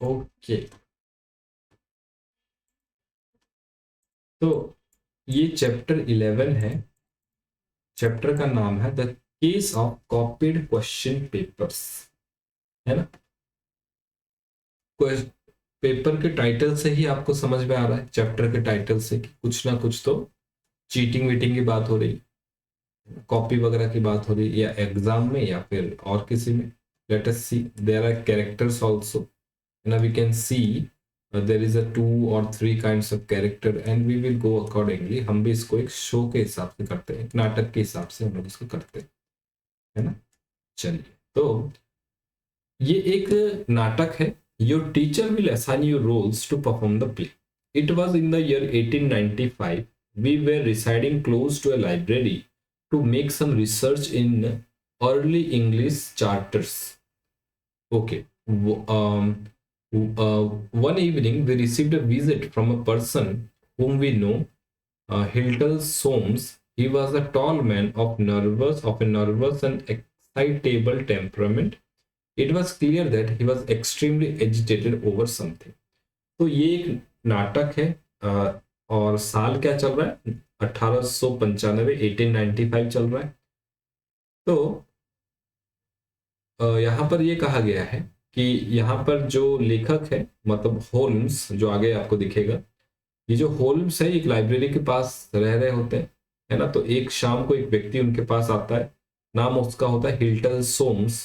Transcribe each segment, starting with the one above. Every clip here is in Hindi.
ओके, तो ये चैप्टर 11 है। चैप्टर का नाम है the case of copied question papers, है ना। पेपर के टाइटल से ही आपको समझ में आ रहा है, चैप्टर के टाइटल से कि कुछ ना कुछ तो चीटिंग वीटिंग की बात हो रही, कॉपी वगैरह की बात हो रही, या एग्जाम में या फिर और किसी में। Let us see, there are characters also, now we can see there is a 2 or 3 kinds of character and we will go accordingly। हम भी इसको एक शो के हिसाब से करते हैं, एक नाटक के हिसाब से हम लोग इसको करते हैं, है ना। चलिए, तो ये एक नाटक है। Your teacher will assign you roles to perform the play. It was in the year 1895। We were residing close to a library to make some research in early English charters. Okay, one evening we received a visit from a person whom we know, Hilton Soames. He was a tall man of a nervous and excitable temperament. It was clear that he was extremely agitated over something. तो ये एक नाटक है, और साल क्या चल रहा है, 1895, 1895 चल रहा है। तो यहाँ पर ये कहा गया है कि यहाँ पर जो लेखक है, मतलब होल्म्स, जो आगे आपको दिखेगा, ये जो होल्म्स है एक लाइब्रेरी के पास रह रहे होते हैं, है ना। तो एक शाम को एक व्यक्ति उनके पास आता है, नाम उसका होता है हिल्टन सोम्स,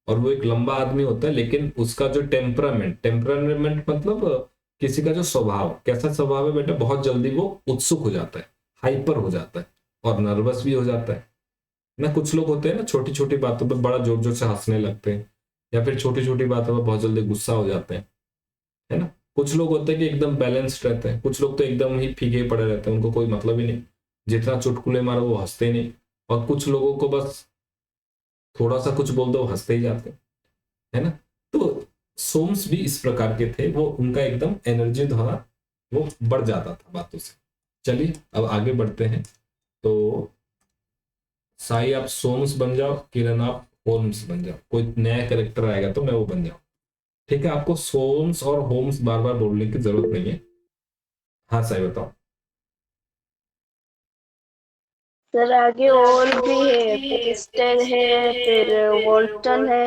और वो एक लंबा आदमी होता है, लेकिन उसका जो टेम्परामेंट मतलब किसी का जो स्वभाव, कैसा स्वभाव है बेटा, बहुत जल्दी वो उत्सुक हो जाता है, हाइपर हो जाता है, और नर्वस भी हो जाता है ना। कुछ लोग होते हैं ना, छोटी छोटी बातों पे बड़ा जोर जोर से हंसने लगते हैं, या फिर छोटी छोटी बातों पे बहुत जल्दी गुस्सा हो जाते हैं, है ना। कुछ लोग होते हैं कि एकदम बैलेंस्ड रहते हैं, कुछ लोग तो एकदम ही फीके पड़े रहते हैं, उनको कोई मतलब ही नहीं, जितना चुटकुले मारो वो हंसते नहीं। और कुछ लोगों को बस थोड़ा सा कुछ बोल दो हंसते ही जाते हैं, है ना। तो सोम्स भी इस प्रकार के थे, वो उनका एकदम एनर्जी थोड़ा वो बढ़ जाता था बातों से। चलिए अब आगे बढ़ते हैं। तो साई आप सोम्स बन जाओ, किरण आप होम्स बन जाओ, कोई नया कैरेक्टर आएगा तो मैं वो बन जाऊँ। ठीक है, आपको सोम्स और होम्स बार बार बोलने की जरूरत नहीं है। हाँ साई बताओ। सर आगे और भी है, पेरिस्टर है, फिर वॉल्टन है,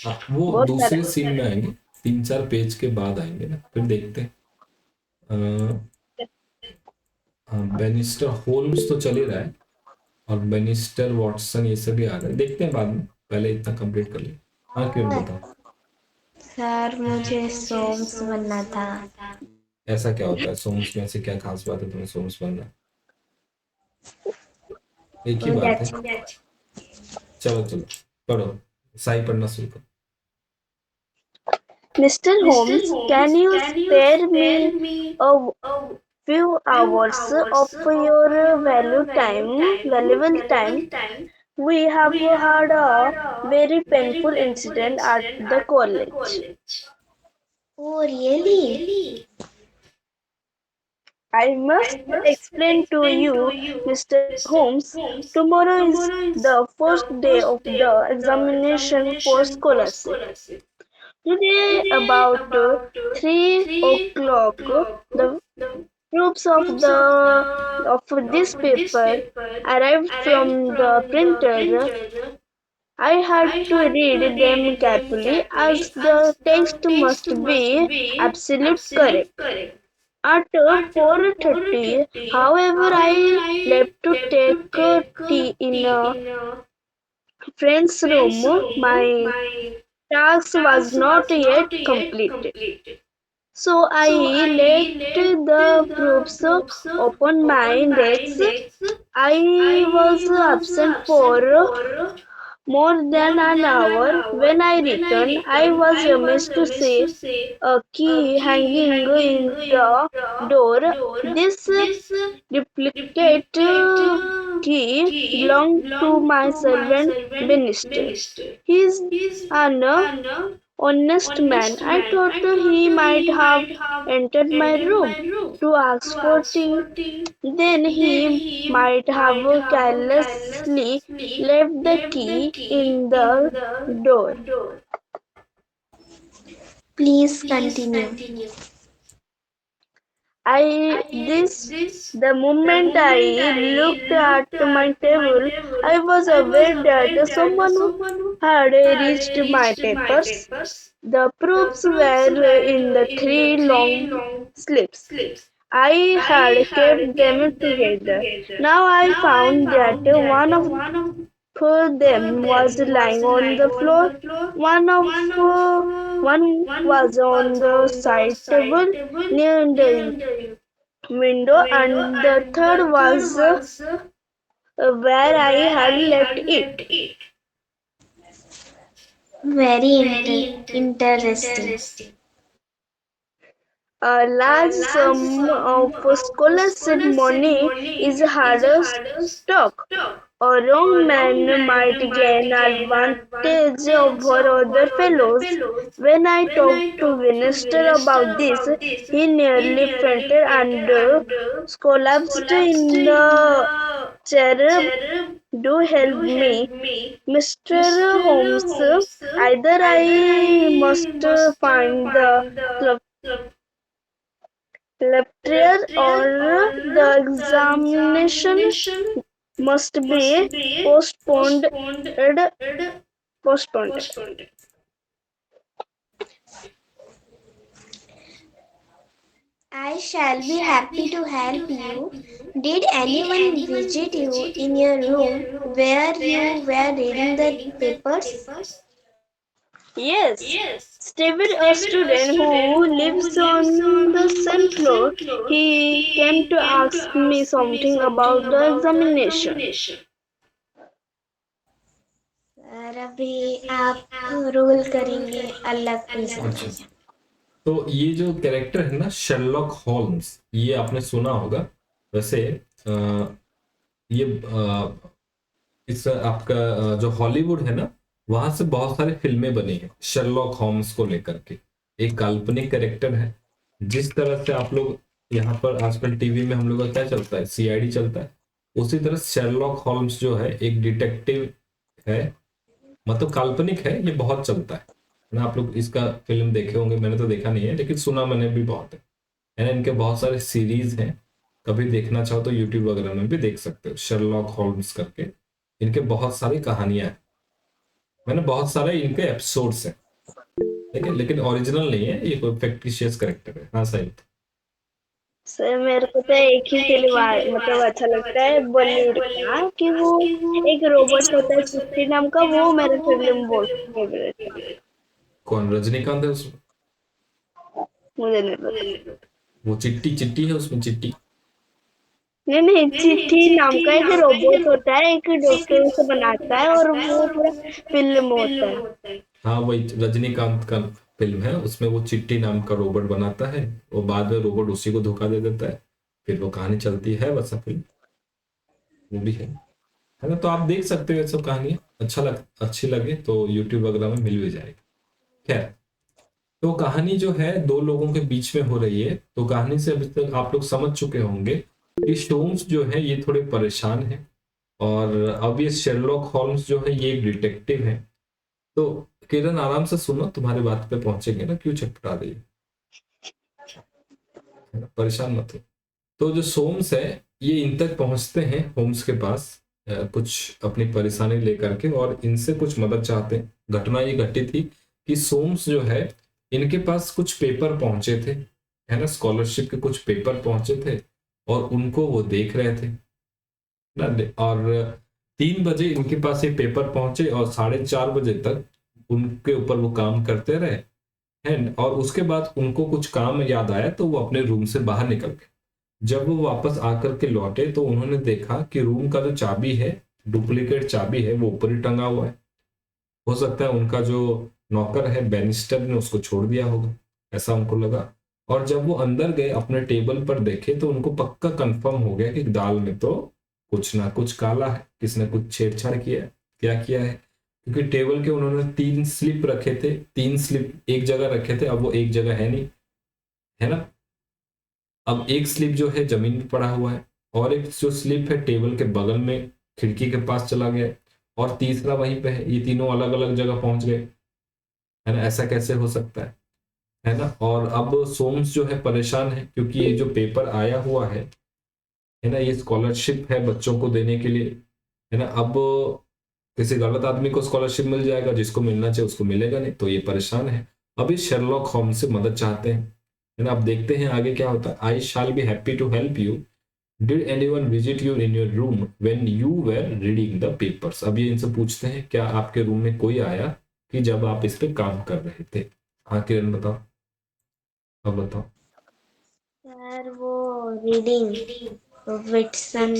हाँ, वो बहुत सारे। दूसरे सीन में आएंगे, 3-4 पेज के बाद आएंगे ना, फिर देखते हैं। हाँ, बेनिस्टर होल्म्स तो चल ही रहा है, और बेनिस्टर वॉटसन ये सब भी आ रहे हैं, देखते हैं बाद में, पहले इतना कंप्लीट कर लिया। हाँ किरण बताओ। सर मुझे सोम्स बनना था। ऐसा क्या होता है सोम्स में, ऐसे क्या खास बात है तुम्हें सोम्स बनना है? एक ही मुझे बात है। अच्छा। चलो चलो पढ़ो, साई पढ़ना शुरू करो। Mister Holmes, can you spare me a few hours of your valuable time? We have had a very painful incident at the college. Oh really? I must explain to you, Mr. Holmes. Tomorrow is the first day of the examination for scholarship. Today, about 3 o'clock, the proofs of this paper arrived from the printer. I had to read them carefully as the text must be absolute correct. At 4:30, however, I left to take tea in a friend's room. My task was not yet completed, so I let the proofs open my desk. I was absent for more than an hour. When I returned, I was amazed to see a key hanging in the door. This duplicate key belonged to my servant Benister. He's an honest man. I thought he might have entered my room to ask for tea. Then he might have carelessly left the key in the door. Please continue. The moment I looked at my table, I was aware that someone had reached my papers. The proofs were in the three long slips. I had kept them together. Now I found that one of them was lying on the floor, one was on the side table near the window, and the third was where I had left it. Very interesting. A large sum of scholarship money is hard stock. A wrong man might gain advantage over other fellows. When I talked to Winchester about this, he nearly fainted and collapsed in the chair. Do help me, Mr. Holmes. Either I must find the lecturer or the examination must be postponed. postponed. I shall be happy to help you. Did anyone visit you in your room where you were reading the papers? Yes, Stephen, a student who lives on the same floor, he came to ask me something about the examination. Sir अभी आप रोल करेंगे अलग प्रेजेंटेशन. तो ये जो कैरेक्टर है ना शेरलॉक होल्म्स, ये आपने सुना होगा. वैसे ये इस आपका जो हॉलीवुड है ना, वहां से बहुत सारी फिल्में बनी है शेरलॉक होम्स को लेकर के. एक काल्पनिक कैरेक्टर है. जिस तरह से आप लोग यहाँ पर आजकल टीवी में हम लोग का क्या चलता है, सीआईडी चलता है, उसी तरह शेरलॉक होम्स जो है एक डिटेक्टिव है. मतलब काल्पनिक है, ये बहुत चलता है ना. आप लोग इसका फिल्म देखे होंगे, मैंने तो देखा नहीं है लेकिन सुना मैंने भी बहुत है ना. इनके बहुत सारे सीरीज हैं, कभी देखना चाहो तो यूट्यूब वगैरह में भी देख सकते हो. शेरलॉक होल्म्स करके इनके बहुत सारी कहानियां हैं. मैंने बहुत सारे इनके एपिसोड्स हैं, ठीक है, लेकिन ओरिजिनल नहीं है, ये कोई फिक्टिशियस कैरेक्टर है. हाँ सही. सर मेरे को तो एक ही फिल्म मतलब अच्छा लगता है बॉलीवुड का, कि वो एक रोबोट होता है चिट्टी नाम का, वो मेरा फिल्म बहुत फेवरेट है. कौन रजनीकांत है उसमें? मुझे नहीं पता. वो चिट्टी है उसमें, चिट्टी. नहीं, चिट्ठी नाम का एक रोबोट होता है, एक डॉक्टर उसे बनाता है और वो पूरा फिल्म होता है. हाँ वही रजनीकांत का फिल्म है. उसमें वो चिट्टी नाम का रोबोट बनाता है, वो बाद में रोबोट उसी को धोखा दे देता है, फिर वो कहानी चलती है. वैसा फिल्म वो भी है ना. तो आप देख सकते हो ये सब कहानी. अच्छी लगे तो यूट्यूब वगैरह में मिल भी जाएगी. खैर, तो कहानी जो है दो लोगों के बीच में हो रही है. तो कहानी से अभी तक आप लोग समझ चुके होंगे कि सोम्स जो है ये थोड़े परेशान है, और अब ये शेरलॉक होल्म्स जो है ये एक डिटेक्टिव है. तो किरण आराम से सुनो, तुम्हारे बात पे पहुंचेंगे ना. क्यों छटपटा रही है ना? परेशान मत हो. तो जो सोम्स है ये इन तक पहुंचते हैं होम्स के पास कुछ अपनी परेशानी लेकर के, और इनसे कुछ मदद चाहते हैं. घटना ये घटी थी कि सोम्स जो है इनके पास कुछ पेपर पहुंचे थे, है ना, स्कॉलरशिप के कुछ पेपर पहुंचे थे, और उनको वो देख रहे थे ना. और 3 बजे इनके पास ये पेपर पहुंचे और 4:30 बजे तक उनके ऊपर वो काम करते रहे हैं. और उसके बाद उनको कुछ काम याद आया तो वो अपने रूम से बाहर निकल गए. जब वो वापस आकर के लौटे तो उन्होंने देखा कि रूम का जो चाबी है, डुप्लीकेट चाबी है, वो ऊपर ही टंगा हुआ है. हो सकता है उनका जो नौकर है बैनिस्टर ने उसको छोड़ दिया होगा, ऐसा उनको लगा. और जब वो अंदर गए अपने टेबल पर देखे तो उनको पक्का कंफर्म हो गया कि दाल में तो कुछ ना कुछ काला है, किसने कुछ छेड़छाड़ किया है. क्या किया है? क्योंकि टेबल के उन्होंने 3 स्लिप रखे थे, 3 स्लिप एक जगह रखे थे, अब वो एक जगह है नहीं, है ना. अब एक स्लिप जो है जमीन पे पड़ा हुआ है, और एक जो स्लिप है टेबल के बगल में खिड़की के पास चला गया, और तीसरा वहीं पे है. ये तीनों अलग अलग जगह पहुंच गए, है ना. ऐसा कैसे हो सकता है? है ना। और अब सोम्स जो है परेशान है क्योंकि ये जो पेपर आया हुआ है ना, ये स्कॉलरशिप है बच्चों को देने के लिए, है ना। अब किसी गलत आदमी को स्कॉलरशिप मिल जाएगा, जिसको मिलना चाहिए उसको मिलेगा नहीं, तो ये परेशान है। अभी शेरलॉक होम्स से मदद चाहते हैं, है ना। अब देखते हैं आगे क्या होता है। I shall be happy to help you, did anyone visit you in your room when you were reading the papers. अब ये इनसे पूछते हैं क्या आपके रूम में कोई आया कि जब आप इस पे काम कर रहे थे। हाँ किरण बताओ, अब बताओ। सर वो रीडिंग विटसन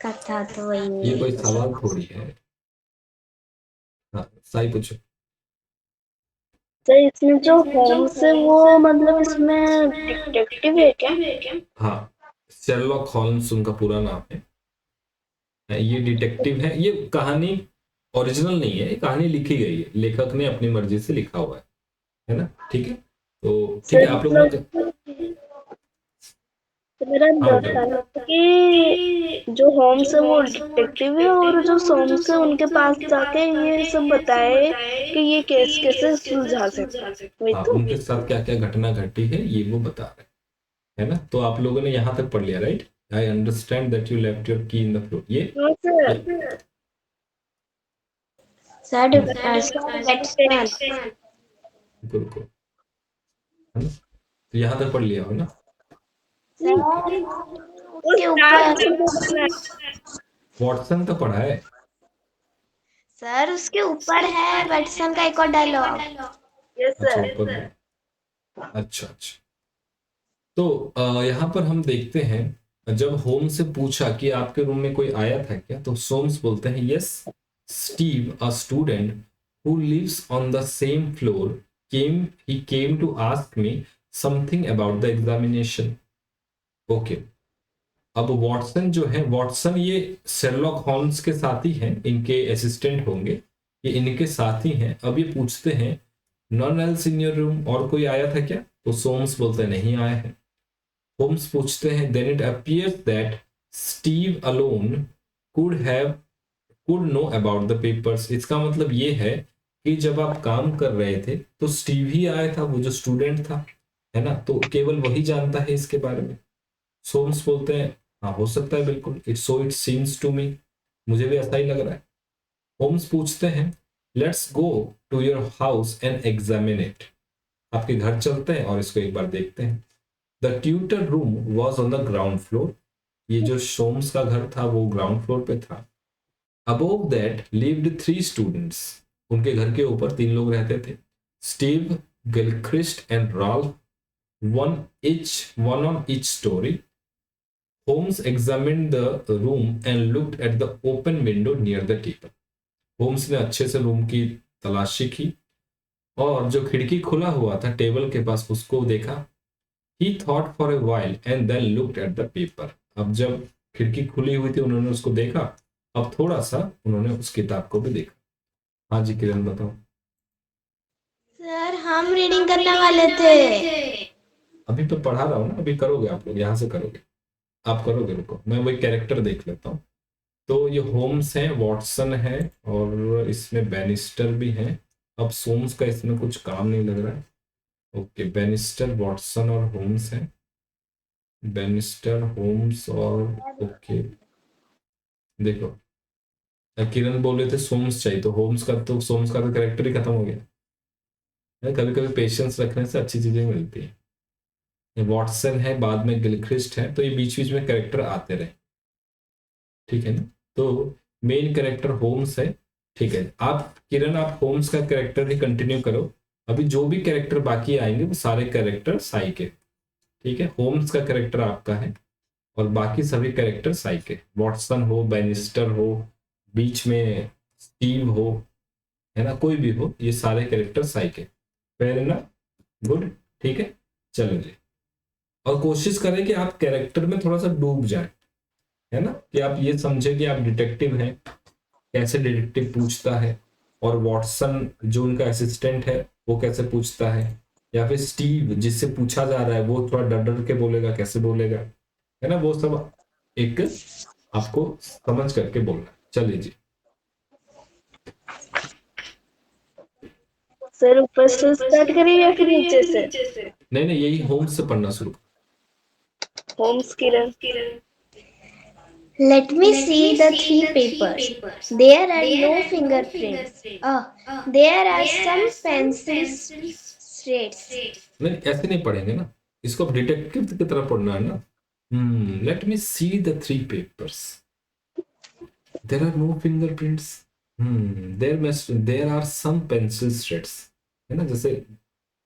का था तो ये कोई वही। सवाल थोड़ी है। हाँ सही पूछो। तो इसमें जो होम्स है वो मतलब इसमें डिटेक्टिव है क्या? हाँ, शेरलॉक होम्स उनका पूरा नाम है। ये डिटेक्टिव है। ये कहानी ओरिजिनल नहीं है, ये कहानी लिखी गई है, लेखक ने अपनी मर्जी से लिखा हुआ है ना। ठीक है, तो ठीक है सर आप लोग ना। मतलब तो मेरा हाँ डाउट था बेटा। कि जो होम्स है वो डिटेक्टिव है और जो सोम्स है उनके पास जाके ये सब बताए कि ये केस कैसे सुलझा सकते, वही हाँ तो। उनके साथ क्या क्या घटना घटी है ये वो बता रहे हैं, है ना। तो आप लोगों ने यहाँ तक पढ़ लिया, right. I understand that you left your की इन द फ्लोर। हाँ सर। ये सर सर वेटसन। रुको रुको, है ना। तो यहाँ तक पढ़ लिया हो ना। सर वो उसके स्टार्ट ऊपर। से बोलना है। वॉटसन तो पढ़ा है। सर उसके ऊपर है वेटसन का एक और डायलॉग। यस अच्छा सर। ऊपर में। अच्छा अच्छा। तो यहाँ पर हम देखते हैं जब होम से पूछा कि आपके रूम में कोई आया था क्या, तो सोम्स बोलते हैं yes, Steve a student who lives on the same floor came to ask me something about the examination. Okay. अब वॉटसन जो है, वॉटसन ये शेरलॉक होम्स के साथी हैं, इनके असिस्टेंट होंगे, ये इनके साथी हैं। अब ये पूछते हैं non else in your room, और कोई आया था क्या, तो सोम्स बोलते हैं नहीं आया है। होम्स पूछते हैं then it appears that Steve alone could have could know about the papers. इसका मतलब ये है कि जब आप काम कर रहे थे तो स्टीव ही आया था, वो जो स्टूडेंट था, है ना, तो केवल वही जानता है इसके बारे में। सोम्स बोलते हैं हाँ हो सकता है बिल्कुल, इट सीम्स टू मी, मुझे भी ऐसा ही लग रहा है। होम्स पूछते हैं let's go to your house and examine it. आपके घर चलते हैं और इसको एक बार देखते हैं। The tutor room was on the ground floor. ये जो सोम्स का घर था वो ग्राउंड फ्लोर पे था। Above that lived three students. उनके घर के ऊपर तीन लोग रहते थे, Steve, Gilchrist and Ralph, one on each storey. Holmes examined the room and looked at the open window near the table. Holmes ने अच्छे से रूम की तलाशी की और जो खिड़की खुला हुआ था टेबल के पास उसको देखा। He thought for a while and then looked at the paper. अब जब खिड़की खुली हुई थी उन्होंने उसको देखा, अब थोड़ा सा उन्होंने उस किताब को भी देखा। हाँ जी किरण बताओ। सर हम रीडिंग करने वाले थे। अभी तो पढ़ा रहा हूँ ना, अभी करोगे आप लोग, यहाँ से करोगे, आप करोगे, रुको मैं वही कैरेक्टर देख लेता हूँ। तो ये होम्स है, वॉटसन है, और इसमें बैनिस्टर भी है। अब सोम्स का इसमें कुछ काम नहीं लग रहा है। ओके, बैनिस्टर, वॉटसन और होम्स है। बैनिस्टर, होम्स और ओके, देखो किरण बोल रहे थे सोम्स चाहिए, तो सोम्स का तो कैरेक्टर ही खत्म हो गया। कभी कभी पेशेंस रखने से अच्छी चीजें मिलती है। ये वॉटसन है, बाद में गिलक्रिस्ट है, तो ये बीच बीच में कैरेक्टर आते रहे, ठीक है ना। तो मेन कैरेक्टर होम्स है, ठीक है। आप किरण आप होम्स का कैरेक्टर ही कंटिन्यू करो। अभी जो भी कैरेक्टर बाकी आएंगे वो सारे कैरेक्टर साई के, ठीक है। होम्स का कैरेक्टर आपका है और बाकी सभी कैरेक्टर साई के, वॉटसन हो, बैनिस्टर हो, बीच में स्टीव हो, है ना, कोई भी हो, ये सारे कैरेक्टर साई के। फेयर ना, गुड, ठीक है। चलो जी, और कोशिश करें कि आप कैरेक्टर में थोड़ा सा डूब जाए, है ना, कि आप ये समझे कि आप डिटेक्टिव हैं, कैसे डिटेक्टिव पूछता है, और वॉटसन जो उनका असिस्टेंट है वो कैसे पूछता है, या फिर स्टीव जिससे पूछा जा रहा है वो थोड़ा डर डर के बोलेगा, कैसे बोलेगा, है ना, वो सब एक आपको समझ करके बोलना है। चलिए जी। सर ऊपर से स्टार्ट करिए या फिर नीचे से? नहीं नहीं, यही होम से पढ़ना शुरू। Holmes Kiran. Let me see the three papers. There are no fingerprints. There are some pencil shreds. नहीं, ऐसे नहीं पढ़ेंगे ना, इसको अब डिटेक्टिव की तरह पढ़ना है ना। Let me see the three papers, there are no fingerprints, there are some pencil shreds, है ना, जैसे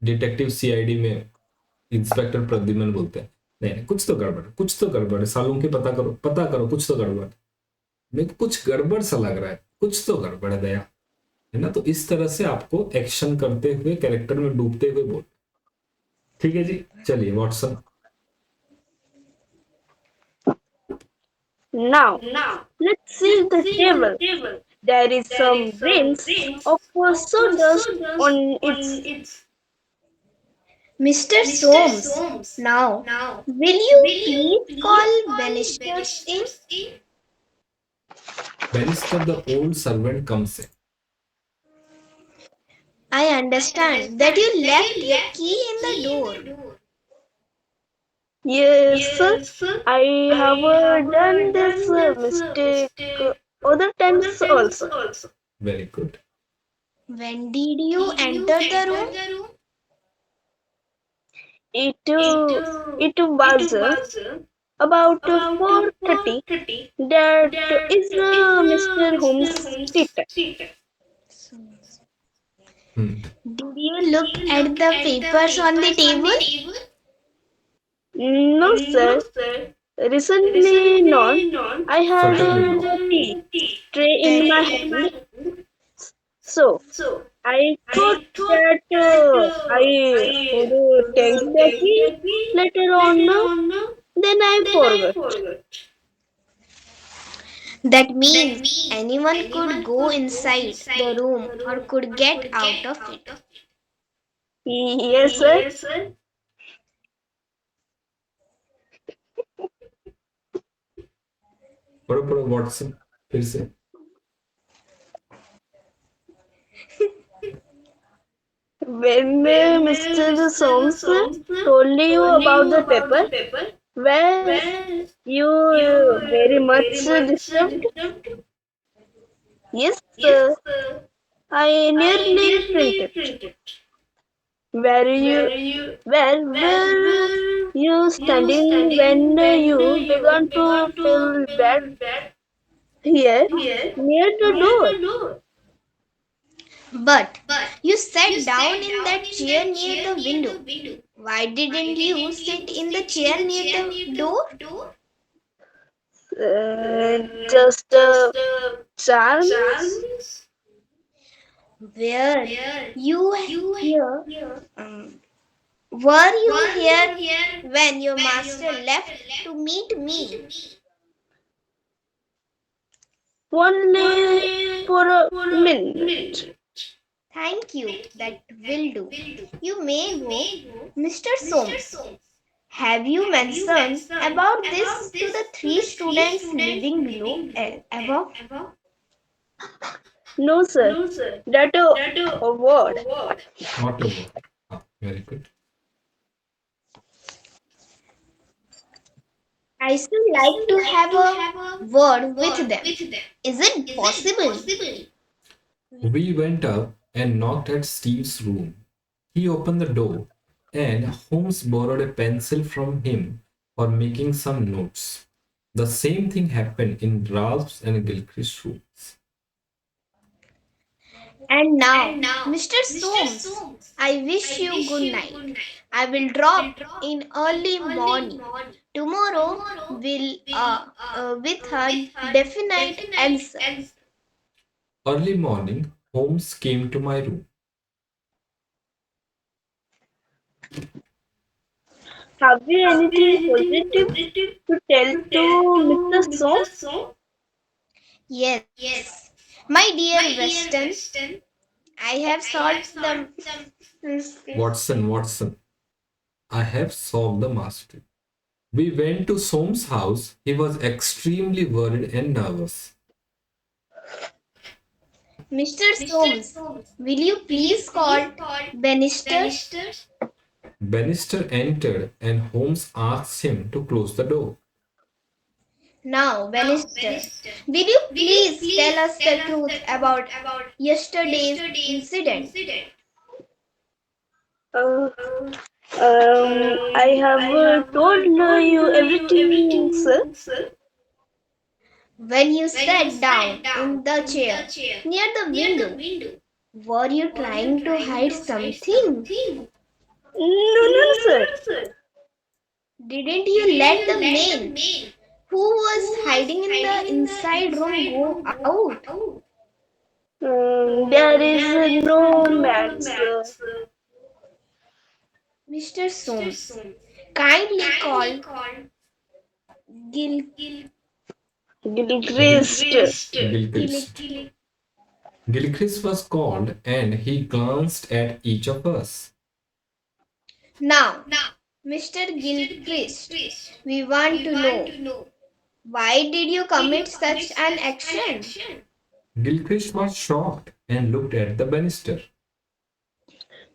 डिटेक्टिव सीआईडी में इंस्पेक्टर प्रद्युम्न बोलते हैं, नहीं कुछ तो गड़बड़, कुछ तो गड़बड़ है, सालून की पता करो कुछ तो गड़बड़, मेरे को कुछ गड़बड़ सा लग रहा है, कुछ तो गड़बड़ है दया, है ना। तो इस तरह से आपको एक्शन करते हुए, कैरेक्टर में डूबते हुए बोल। ठीक है जी, चलिए Watson. Now, let's see the table. There is some grains of sawdust on its. Mr. Soames, now, will you please call Banisters in? Barrister, the old servant, comes in. I understand that you left your key in the door. Yes, I have done this mistake other times also. Very good. When did you enter the room? It was about 4:30. That is Mr. Holmes' seat. Did you look at the papers on the table? No, sir. Recently, not. I had the tea tray in my hand, so I thought that I would take the key later on. Then I forgot. That means anyone could go inside the room or could get out of it. Yes, sir. पढ़ो वॉटसन फिर से। When Mr. Soames told you about the paper, were you very much disturbed? Yes, sir. I nearly fainted. Were you standing when you began to feel bad? Here, near the door. But you sat down in that chair near the window. Why didn't you sit in the chair near the door? Just chance. Were you here? Were you here when your master left to meet me? Only for a minute. Thank you, that will do. You may go, Mr. Soames. Have you mentioned about this to the three students living below above? No, sir. That a word. Not a word. Very good. I still like to have a word with them. Is it possible? We went up and knocked at Steve's room. He opened the door, and Holmes borrowed a pencil from him for making some notes. The same thing happened in Ralph's and Gilchrist's rooms. And now, Mr. Soames, I wish you good night. I will drop in early morning. Tomorrow will with a definite answer. Early morning, Holmes came to my room. Have you anything positive to tell to Mr. Soames? Yes, my dear Weston, I have solved the mystery. Watson, I have solved the mystery. We went to Soames' house. He was extremely worried and nervous. Mr. Soames, will you please call Bannister? Bannister entered, and Holmes asked him to close the door. Now, Bannister, will you please tell us the truth about yesterday's incident? Uh, I have told you everything, sir. When you sat down in the chair near the window, were you trying to hide something? No, no, sir. Didn't you let the man who was hiding in the inside room go out? There is no man, sir. Mr. Soames, kindly call Gil, Gilchrist. Gil, Gilchrist. Gilchrist was called, and he glanced at each of us. now, Mr. Gilchrist, we want to know, why did you commit such an action? Gilchrist was shocked and looked at the banister.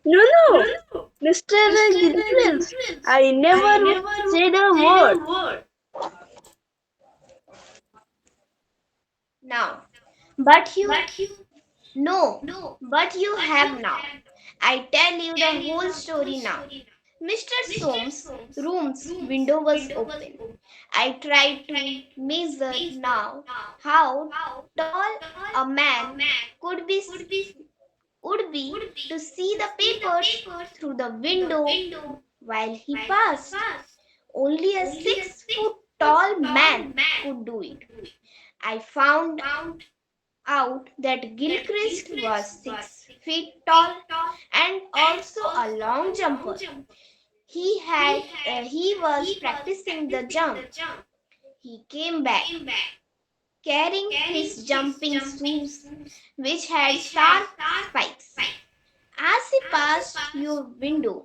No, no, Mr. Gilchrist. I never said a word. Now, but you no, but you have now. I tell you the whole story now. Mr. Soames' room's window was open. I tried to measure now how tall a man could be would be to see the papers through the window while he passed. Only a 6 foot tall man could do it. I found out that Gilchrist was 6 feet tall and also a long jumper. He was practicing the jump. He came back carrying his jumping shoes, which had sharp spikes. As he passed your window,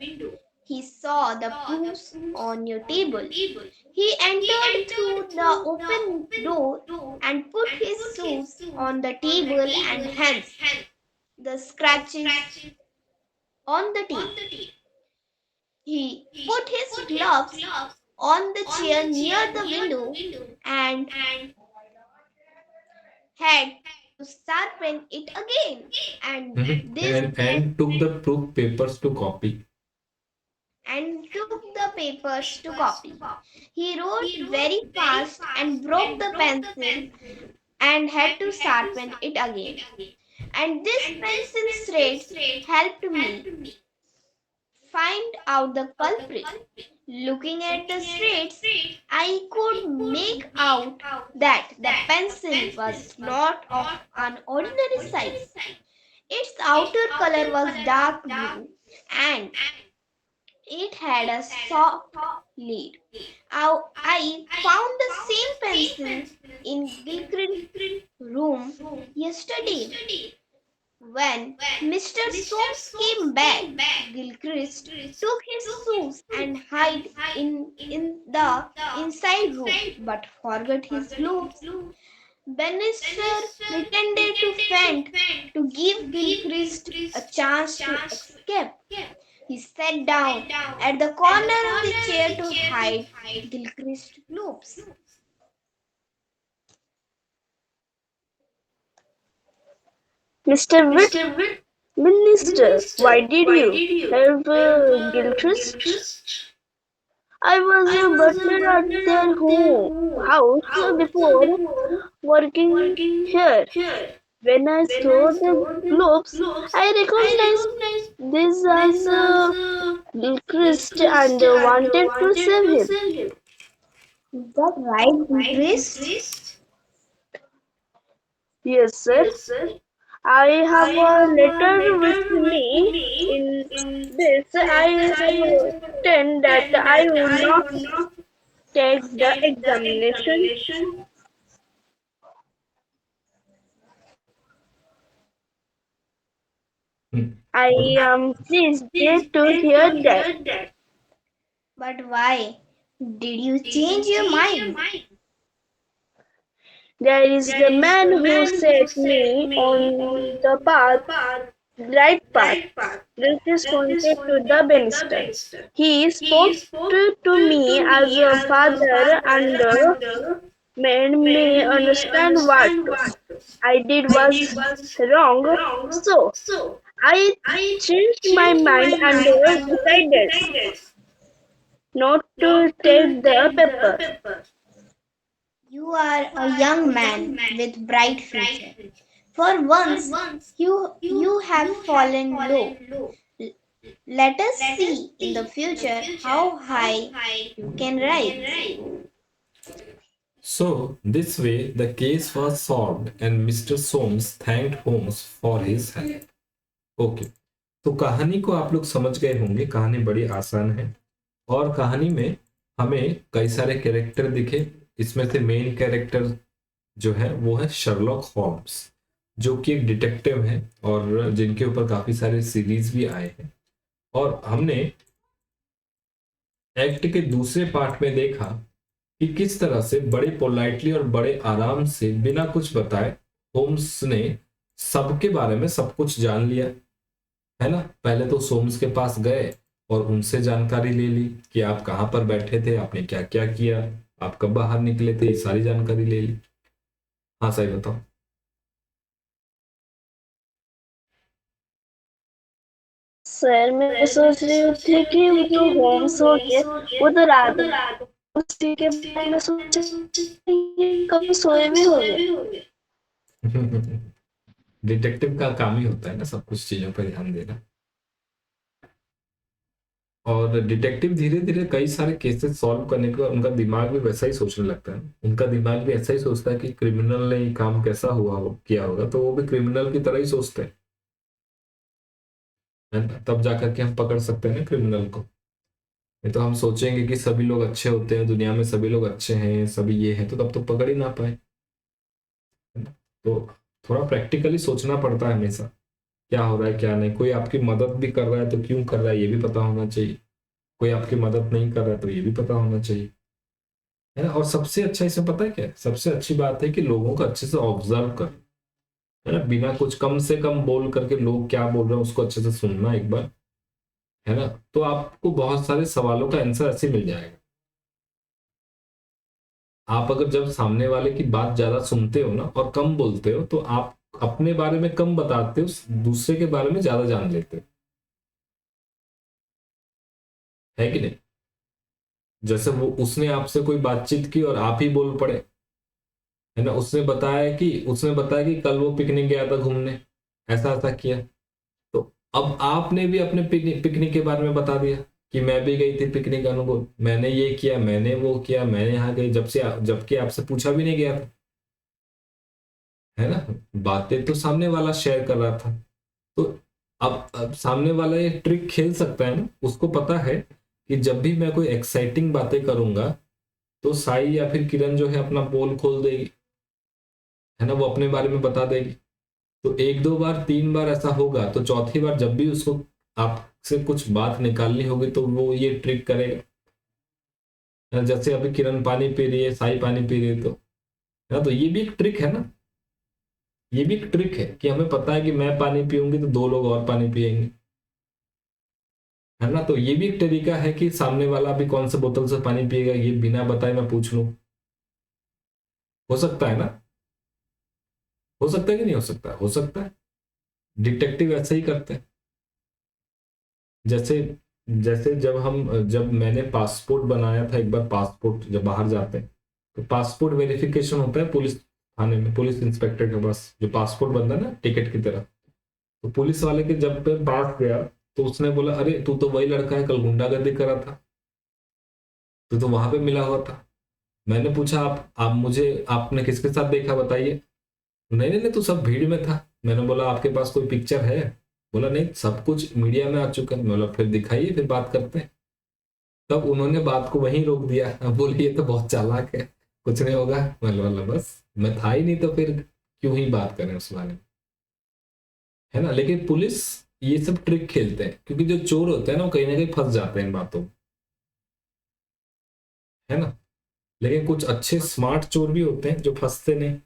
he saw the proofs on your table. He entered through the open door and put his shoes on the table and hands. The scratches on the table. He put his gloves on the chair near the window and had to sharpen it again. And this And took the proof papers to copy. and took the papers to copy. He wrote very fast and broke the pencil and had to sharpen it again. And this pencil threads helped me find out the culprit. Looking at the threads, I could make out that the pencil was not of an ordinary size. Its outer color was dark blue and it had a soft lid. I found the same pencil in Gilchrist's room yesterday. When Mr. Soames came back, Gilchrist took his shoes and hid in the inside room, but forgot his gloves. Bannister pretended to faint to give Gilchrist a chance to escape. He sat down at the corner of the chair to hide Gilchrist's gloves. Mr. Minister, why did you help Gilchrist? I was a butler at their house before working here. When I saw the globes, I recognized this as Gilchrist and wanted to save him. Is that right, Gilchrist? Yes, sir. I have a letter with me. In this, I have written that I will not take the examination. I am pleased to hear that. But why did you change your mind? There is the man who set me on the right path. British pointed to the banister. He spoke to me as a father and made me understand what I did was wrong. So I changed my mind and decided not to take the paper. You are a young man with bright future. For once, you have fallen low. L- Let us see in the future how high you can rise. So, this way, the case was solved and Mr. Soames thanked Holmes for his help. Okay, तो कहानी को आप लोग समझ गए होंगे। कहानी बड़ी आसान है और कहानी में हमें कई सारे कैरेक्टर दिखे। इसमें से मेन कैरेक्टर जो है वो है शर्लॉक होम्स, जो कि एक डिटेक्टिव है और जिनके ऊपर काफी सारे सीरीज भी आए हैं। और हमने एक्ट के दूसरे पार्ट में देखा कि किस तरह से बड़े पोलाइटली और बड़े आराम से बिना कुछ बताए होम्स ने सबके बारे में सब कुछ जान लिया, है ना। पहले तो सोम्स के पास गए और उनसे जानकारी ले ली कि आप कहाँ पर बैठे थे, आपने क्या क्या किया, आप कब बाहर निकले थे, ये सारी जानकारी ले ली। हाँ सही बताओ। सर मैं सोच रही थी कि वो जो होम्स हो गए वो तो रात उसी के बारे में सोचे, कभी सोए भी हो गए। डिटेक्टिव का काम ही होता है ना सब कुछ चीजों पर ध्यान देना। और डिटेक्टिव धीरे धीरे कई सारे केसेस सॉल्व करने के बाद उनका दिमाग भी वैसा ही सोचने लगता है। उनका दिमाग भी ऐसा ही सोचता है कि क्रिमिनल ने ये काम कैसा हुआ हो किया होगा, तो वो भी क्रिमिनल की तरह ही सोचते हैं, है ना। तब जाकर के हम पकड़ सकते हैं ना क्रिमिनल को। नहीं तो हम सोचेंगे कि सभी लोग अच्छे होते हैं, दुनिया में सभी लोग अच्छे हैं, सभी ये है, तो तब तो पकड़ ही ना पाए, है ना। तो थोड़ा प्रैक्टिकली सोचना पड़ता है हमेशा, क्या हो रहा है क्या नहीं। कोई आपकी मदद भी कर रहा है तो क्यों कर रहा है ये भी पता होना चाहिए, कोई आपकी मदद नहीं कर रहा है तो ये भी पता होना चाहिए, है ना। और सबसे अच्छा इसमें पता है क्या है? सबसे अच्छी बात है कि लोगों को अच्छे से ऑब्जर्व कर, है ना। बिना कुछ कम से कम बोल करके लोग क्या बोल रहे हैं उसको अच्छे से सुनना एक बार, है ना। तो आपको बहुत सारे सवालों का आंसर ऐसे मिल जाएगा। आप अगर जब सामने वाले की बात ज्यादा सुनते हो ना और कम बोलते हो तो आप अपने बारे में कम बताते हो, दूसरे के बारे में ज्यादा जान लेते हो, है कि नहीं। जैसे वो उसने आपसे कोई बातचीत की और आप ही बोल पड़े, है ना। उसने बताया कि कल वो पिकनिक गया था घूमने, ऐसा ऐसा किया, तो अब आपने भी अपने पिकनिक के बारे में बता दिया कि मैं भी गई थी पिकनिक अनुभव, मैंने ये किया, मैंने वो किया, मैंने यहाँ गई, जबकि आपसे पूछा भी नहीं गया था, है ना। बातें तो सामने वाला शेयर कर रहा था। तो अब सामने वाला ये ट्रिक खेल सकता है ना, उसको पता है कि जब भी मैं कोई एक्साइटिंग बातें करूंगा तो साई या फिर किरण जो है अपना पोल खोल देगी, है ना, वो अपने बारे में बता देगी। तो एक दो बार तीन बार ऐसा होगा तो चौथी बार जब भी उसको आपसे कुछ बात निकालनी होगी तो वो ये ट्रिक करेगा। जैसे अभी किरण पानी पी रही है, साई पानी पी रही है, तो है ना। तो ये भी एक ट्रिक है ना, ये भी एक ट्रिक है कि हमें पता है कि मैं पानी पीऊंगी तो दो लोग और पानी पियेंगे, है ना। तो ये भी एक तरीका है कि सामने वाला भी कौन से बोतल से पानी पिएगा ये बिना बताए मैं पूछ लूं, हो सकता है ना। हो सकता है कि नहीं हो सकता, हो सकता है। डिटेक्टिव ऐसे ही करते हैं। जैसे जैसे जब मैंने पासपोर्ट बनाया था एक बार, पासपोर्ट जब बाहर जाते हैं तो पासपोर्ट वेरिफिकेशन होता है पुलिस थाने में, पुलिस इंस्पेक्टर के पास जो पासपोर्ट बनता है ना टिकट की तरह। तो पुलिस वाले के जब मैं पास गया तो उसने बोला अरे तू तो वही लड़का है कल गुंडागर्दी करा था, तू तो वहां पे मिला हुआ था। मैंने पूछा आप मुझे आपने किसके साथ देखा बताइए। नहीं नहीं नहीं तू सब भीड़ में था। मैंने बोला आपके पास कोई पिक्चर है, बोला नहीं सब कुछ मीडिया में आ चुका है। बोला फिर दिखाइए फिर बात करते हैं। तब उन्होंने बात को वहीं रोक दिया। अब बोले ये तो बहुत चालाक है, कुछ नहीं होगा। बोला बस मैं था ही नहीं तो फिर क्यों ही बात करें उस बारे में, है ना। लेकिन पुलिस ये सब ट्रिक खेलते हैं क्योंकि जो चोर होते हैं ना वो कहीं ना कहीं फंस जाते हैं इन बातों में, है ना। लेकिन कुछ अच्छे स्मार्ट चोर भी होते हैं जो फंसते नहीं,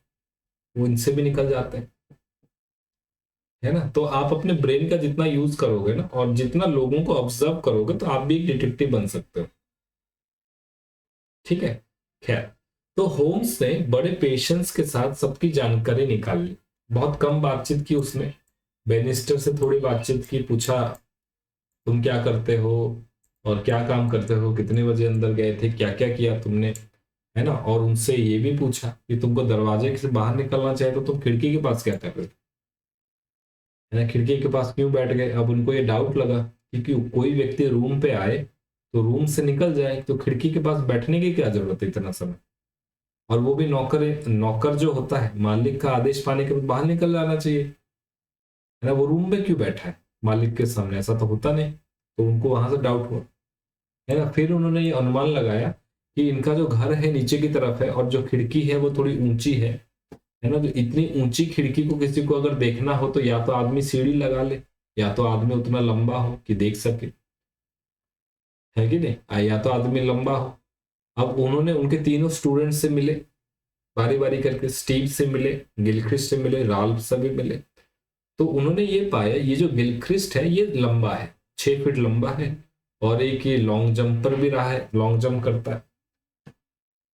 वो इनसे भी निकल जाते हैं, है ना। तो आप अपने ब्रेन का जितना यूज करोगे ना और जितना लोगों को ऑब्जर्व करोगे तो आप भी एक डिटेक्टिव बन सकते हो, ठीक है। खैर, तो होम्स ने बड़े पेशेंस के साथ सबकी जानकारी निकाल ली। बहुत कम बातचीत की उसने, बेनिस्टर से थोड़ी बातचीत की, पूछा तुम क्या करते हो और क्या काम करते हो, कितने बजे अंदर गए थे, क्या क्या किया तुमने, है ना। और उनसे ये भी पूछा कि तुमको दरवाजे से बाहर निकलना चाहिए तो तुम खिड़की के पास क्या कर रहे थे, है ना, खिड़की के पास क्यों बैठ गए। अब उनको ये डाउट लगा कि क्यों कोई व्यक्ति रूम पे आए तो रूम से निकल जाए, तो खिड़की के पास बैठने की क्या जरूरत है इतना समय। और वो भी नौकर, नौकर जो होता है मालिक का आदेश पाने के बाद बाहर निकल जाना चाहिए, है ना। वो रूम में क्यों बैठा है मालिक के सामने, ऐसा तो होता नहीं। तो उनको वहां से डाउट हुआ, है ना। फिर उन्होंने ये अनुमान लगाया कि इनका जो घर है नीचे की तरफ है और जो खिड़की है वो थोड़ी ऊंची है ना। तो इतनी ऊंची खिड़की को किसी को अगर देखना हो तो या तो आदमी सीढ़ी लगा ले, या तो आदमी उतना लंबा हो कि देख सके, है कि नहीं, या तो आदमी लंबा हो। अब उन्होंने उनके तीनों स्टूडेंट से मिले, बारी बारी करके स्टीव से मिले, गिलक्रिस्ट से मिले, राल्फ से भी मिले। तो उन्होंने ये पाया ये जो गिलक्रिस्ट है ये लंबा है, 6 फीट लंबा है, और एक ये लॉन्ग जंपर भी रहा है, लॉन्ग जंप करता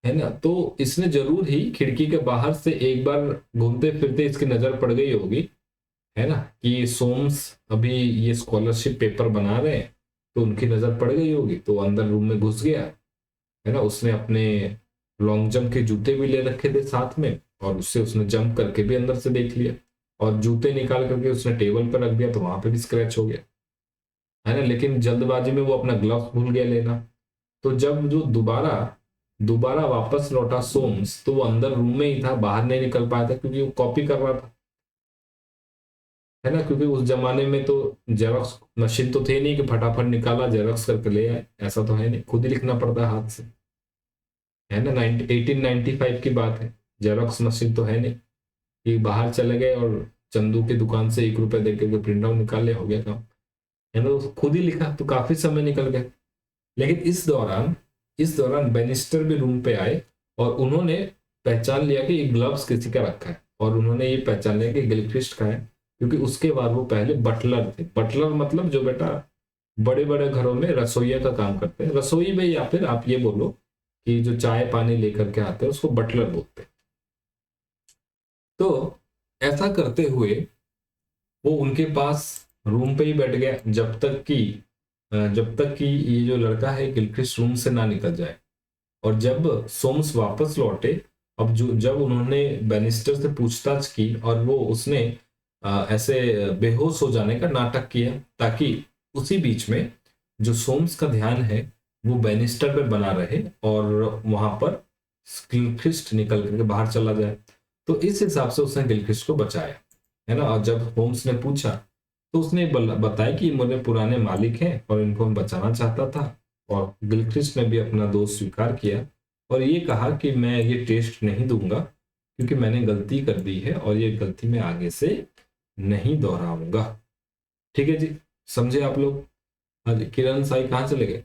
है ना। तो इसने जरूर ही खिड़की के बाहर से एक बार घूमते फिरते इसकी नजर पड़ गई होगी, है ना, कि सोम्स अभी ये स्कॉलरशिप पेपर बना रहे हैं, तो उनकी नजर पड़ गई होगी। तो अंदर रूम में घुस गया, है ना। उसने अपने लॉन्ग जंप के जूते भी ले रखे थे साथ में, और उससे उसने जंप करके भी अंदर से देख लिया, और जूते निकाल करके उसने टेबल पर रख दिया तो वहां पे भी स्क्रैच हो गया, है ना। लेकिन जल्दबाजी में वो अपना ग्लव्स भूल गया लेना। तो जब जो दोबारा दोबारा वापस लौटा सोम्स, तो वो अंदर रूम में ही था, बाहर नहीं निकल पाया था क्योंकि वो कॉपी कर रहा था, है ना। क्योंकि उस जमाने में तो जेरॉक्स मशीन तो थे नहीं कि फटाफट निकाला जेरॉक्स करके ले आए, ऐसा तो है नहीं, खुद ही लिखना पड़ता है हाथ से, है ना। 1895 की बात है, जेरॉक्स मशीन तो है नहीं कि बाहर चले गए और चंदू की दुकान से 1 रुपए दे करके प्रिंट आउट निकाल लिया, हो गया काम, है ना। तो खुद ही लिखा तो काफी समय निकल गया। लेकिन इस दौरान बेनिस्टर भी रूम पे आए और उन्होंने पहचान लिया कि ये ग्लव्स किसी का रखा है, और उन्होंने ये पहचान लिया कि गिलक्रिस्ट का है, क्योंकि उसके बाद वो पहले बटलर थे। बटलर मतलब जो बेटा बड़े बड़े घरों में रसोइया का काम करते हैं, रसोई में, या फिर आप ये बोलो कि जो चाय पानी लेकर के आते हैं उसको बटलर बोलते हैं। तो ऐसा करते हुए वो उनके पास रूम पे ही बैठ गया जब तक कि ये जो लड़का है गिलक्रिस्ट रूम से ना निकल जाए। और जब सोम्स वापस लौटे, अब जब उन्होंने बैनिस्टर से पूछताछ की और वो उसने ऐसे बेहोश हो जाने का नाटक किया, ताकि उसी बीच में जो सोम्स का ध्यान है वो बैनिस्टर पे बना रहे और वहां पर गिलक्रिस्ट निकल करके बाहर चला जाए। तो इस हिसाब से उसने गिलक्रिस्ट को बचाया, है ना। और जब होम्स ने पूछा तो उसने बताया कि मेरे पुराने मालिक हैं और इनको मैं बचाना चाहता था। और गिलक्रिस्ट ने भी अपना दोष स्वीकार किया और ये कहा कि मैं ये टेस्ट नहीं दूंगा क्योंकि मैंने गलती कर दी है और ये गलती मैं आगे से नहीं दोहराऊंगा। ठीक है जी, समझे आप लोग। हाँ जी, किरण साई कहाँ चले गए।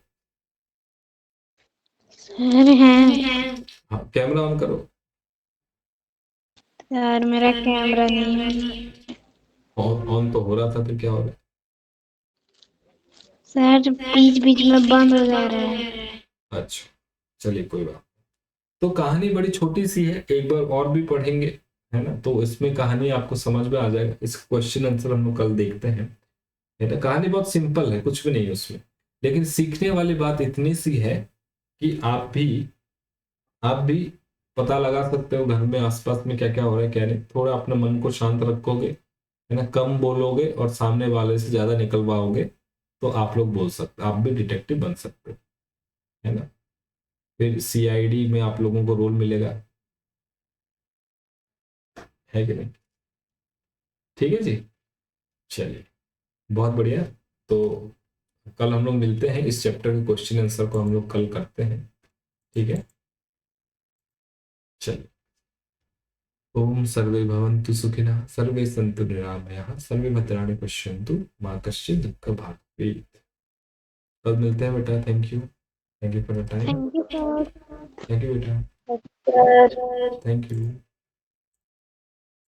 हाँ, कैमरा ऑन करो। यार मेरा कैमरा नहीं है। ऑन तो हो रहा था, फिर क्या हो रहा है। सर बीच बीच में बंद हो जा रहा है। अच्छा, चलिए कोई बात। तो कहानी बड़ी छोटी सी है, एक बार और भी पढ़ेंगे, है ना। तो इसमें कहानी आपको समझ में आ जाएगा, इस क्वेश्चन आंसर हम लोग कल देखते हैं, है ना। कहानी बहुत सिंपल है, कुछ भी नहीं है उसमें, लेकिन सीखने वाली बात इतनी सी है कि आप भी पता लगा सकते हो घर में आसपास में क्या क्या हो रहा है क्या नहीं। थोड़ा अपने मन को शांत रखोगे, है ना, कम बोलोगे और सामने वाले से ज्यादा निकलवाओगे तो आप लोग बोल सकते, आप भी डिटेक्टिव बन सकते हो, है ना। फिर सीआईडी में आप लोगों को रोल मिलेगा, है कि नहीं। ठीक है जी, चलिए बहुत बढ़िया। तो कल हम लोग मिलते हैं, इस चैप्टर के क्वेश्चन आंसर को हम लोग कल करते हैं, ठीक है। चलिए, ओम सर्वे भवन्तु सुखिनः, सर्वे सन्तु निरामयाः, सर्वे भद्राणि पश्यन्तु मा कश्चित् दुःखं भाग् भवेत्। कल मिलते हैं बेटा, thank you for the time. Thank you sir. Thank you बेटा, सर थैंक यू।